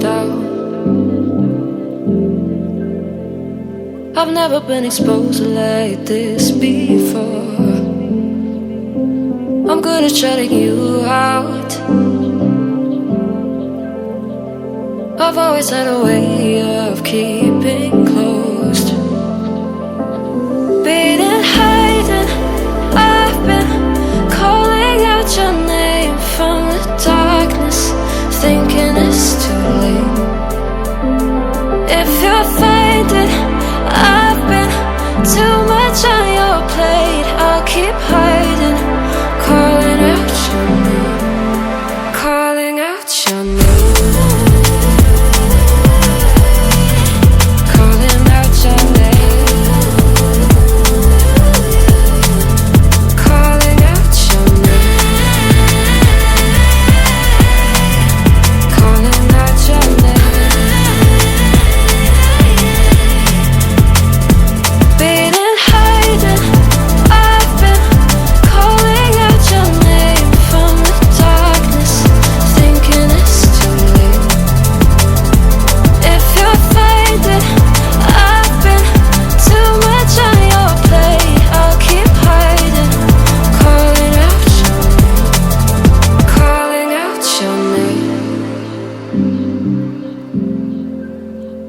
closed out. I've never been exposed like this before. I'm good at shutting you out. I've always had a way of keeping closed. Beating, hiding, I've been calling out your name from the darkness, thinking it's too late. If you're finding I've been too much on your plate, I'll keep hiding, calling out your name, calling out your name.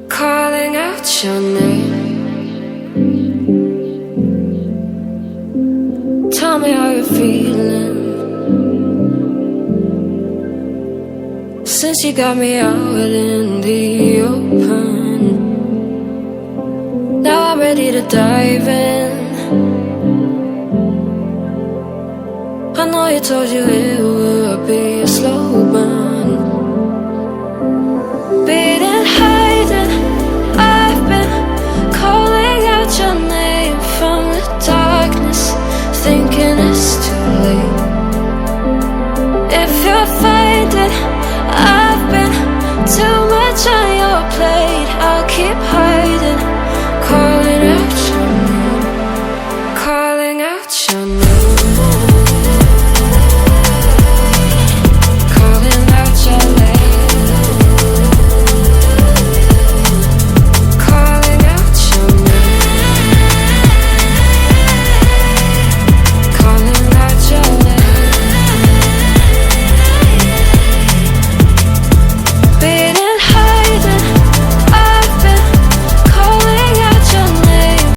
Calling out your name. Tell me how you're feeling since you got me out in the open. Now I'm ready to dive in. I know you told you it